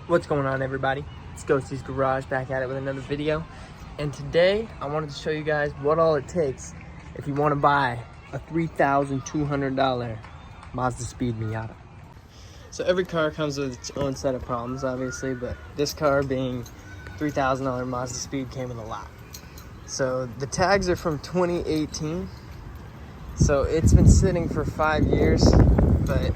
What's going on, everybody? It's Ghosty's Garage back at it with another video. And today I wanted to show you guys what all it takes if you want to buy a $3,200 Mazdaspeed Miata. So every car comes with its own set of problems, obviously, but this car being $3,000 Mazdaspeed came with a lot. So the tags are from 2018. So it's been sitting for 5 years, but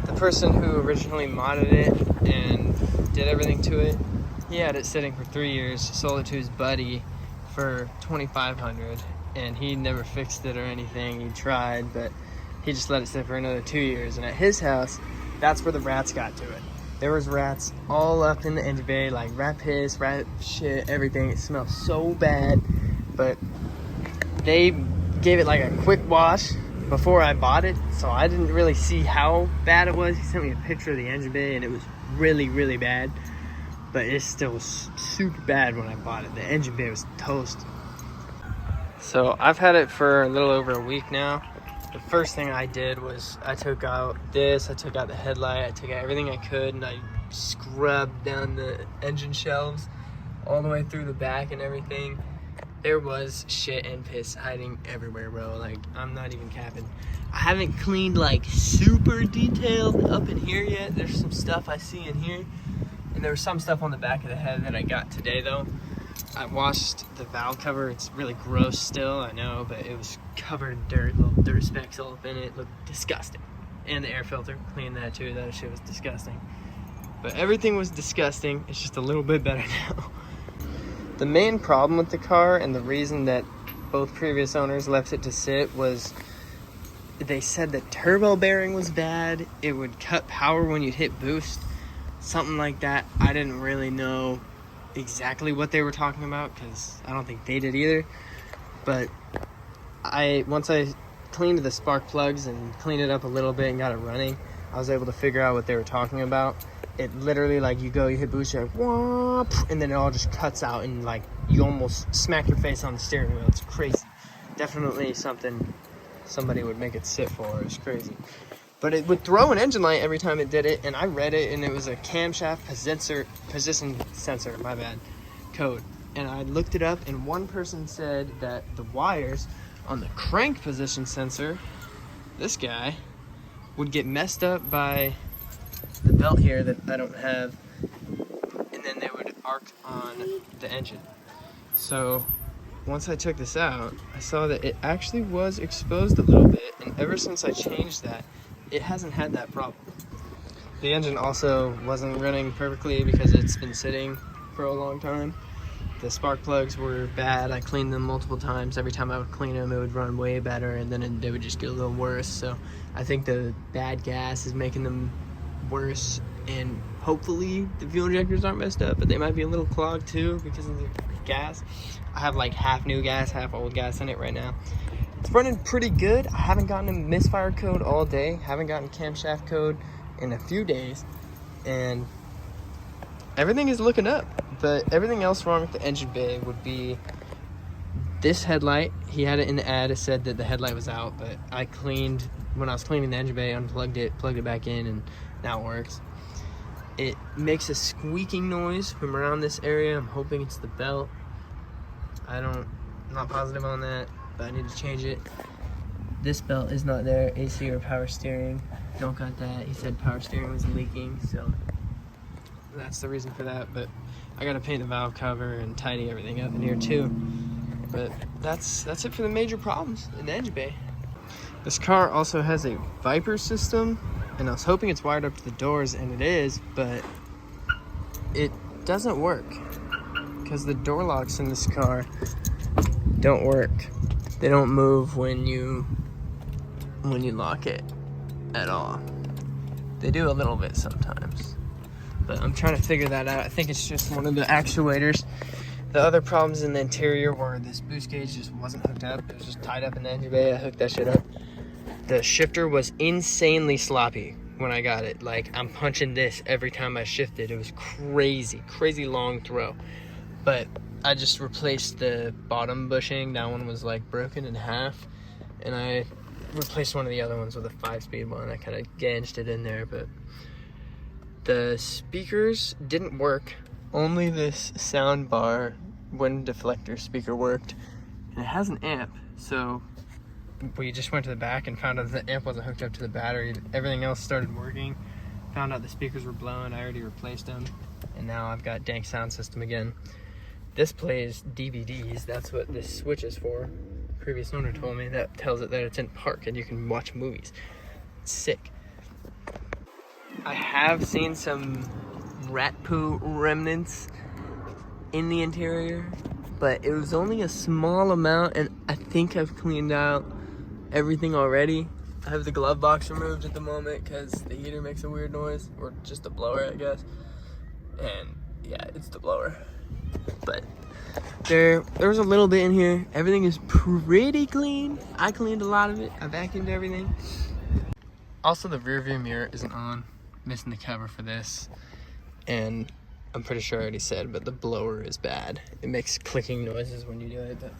the person who originally modded it and did everything to it, he had it sitting for 3 years, sold it to his buddy for $2,500, and he never fixed it or anything. He tried, but he just let it sit for another 2 years. And at his house, that's where the rats got to it. There was rats all up in the engine bay, like rat piss, rat shit, everything. It smelled so bad, but they gave it like a quick wash before I bought it, so I didn't really see how bad it was. He sent me a picture of the engine bay, and it was really, really bad, but it still was super bad when I bought it. The engine bay was toast. So I've had it for a little over a week now. The first thing I did was I took out this, I took out the headlight, I took out everything I could, and I scrubbed down the engine shelves all the way through the back and everything. There was shit and piss hiding everywhere, bro. Like, I'm not even capping. I haven't cleaned like super detailed up in here yet. There's some stuff I see in here, and there was some stuff on the back of the head that I got today though. I washed the valve cover. It's really gross still, I know, but it was covered in dirt, little dirt specks all up in it. It looked disgusting. And the air filter, cleaned that too. That shit was disgusting. But everything was disgusting. It's just a little bit better now. The main problem with the car, and the reason that both previous owners left it to sit, was they said the turbo bearing was bad. It would cut power when you'd hit boost, something like that. I didn't really know exactly what they were talking about, because I don't think they did either. But once I cleaned the spark plugs and cleaned it up a little bit and got it running, I was able to figure out what they were talking about. It literally, like, you hit boost, you're like, whoop, and then it all just cuts out, and like you almost smack your face on the steering wheel. It's crazy. Definitely something somebody would make it sit for. It's crazy. But it would throw an engine light every time it did it, and I read it, and it was a camshaft position sensor, my bad, code. And I looked it up, and one person said that the wires on the crank position sensor, this guy, would get messed up by the belt here that I don't have, and then they would arc on the engine. So once I took this out, I saw that it actually was exposed a little bit, and ever since I changed that, it hasn't had that problem. The engine also wasn't running perfectly because it's been sitting for a long time. The spark plugs were bad. I cleaned them multiple times. Every time I would clean them, it would run way better, and then they would just get a little worse. So I think the bad gas is making them worse, and hopefully the fuel injectors aren't messed up, but they might be a little clogged too because of the gas. I have like half new gas, half old gas in it right now. It's running pretty good. I haven't gotten a misfire code all day, haven't gotten camshaft code in a few days, and everything is looking up. But everything else wrong with the engine bay would be this headlight. He had it in the ad. It said that the headlight was out, but I cleaned, when I was cleaning the engine bay, unplugged it, plugged it back in, and now it works. It makes a squeaking noise from around this area. I'm hoping it's the belt. I'm not positive on that, but I need to change it. This belt is not there, AC or power steering. Don't got that. He said power steering was leaking, so that's the reason for that. But I gotta paint the valve cover and tidy everything up in here too. But that's it for the major problems in the engine bay. This car also has a Viper system, and I was hoping it's wired up to the doors, and it is, but it doesn't work because the door locks in this car don't work. They don't move when you lock it at all. They do a little bit sometimes, but I'm trying to figure that out. I think it's just one of the actuators. The other problems in the interior were this boost gauge just wasn't hooked up. It was just tied up in the engine bay. I hooked that shit up. The shifter was insanely sloppy when I got it. Like, I'm punching this every time I shifted. It was crazy long throw. But I just replaced the bottom bushing. That one was like broken in half, and I replaced one of the other ones with a 5-speed one. I kind of gauged it in there, but The speakers didn't work. Only this sound bar wind deflector speaker worked. And it has an amp, so we just went to the back and found out the amp wasn't hooked up to the battery. Everything else started working. Found out the speakers were blowing. I already replaced them. And now I've got dank sound system again. This plays DVDs. That's what this switch is for. Previous owner told me that tells it that it's in park and you can watch movies. It's sick. I have seen some rat poo remnants in the interior, but it was only a small amount, and I think I've cleaned out everything already. I have the glove box removed at the moment because the heater makes a weird noise, or just the blower, I guess. And yeah, it's the blower. But there was a little bit in here. Everything is pretty clean. I cleaned a lot of it. I vacuumed everything. Also, the rear view mirror isn't on. Missing the cover for this. And I'm pretty sure I already said, but the blower is bad. It makes clicking noises when you do it, but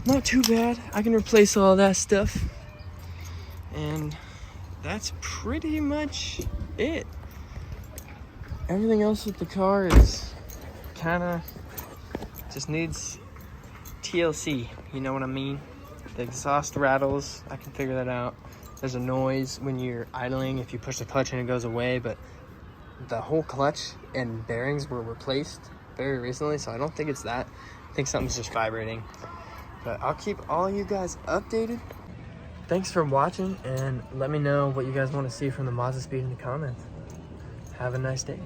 not too bad. I can replace all that stuff. And that's pretty much it. Everything else with the car is kind of just needs TLC, you know what I mean? The exhaust rattles, I can figure that out. There's a noise when you're idling if you push the clutch and it goes away, but the whole clutch and bearings were replaced very recently, so I don't think it's that. I think something's just vibrating. But I'll keep all you guys updated. Thanks for watching, and let me know what you guys want to see from the Mazdaspeed in the comments. Have a nice day.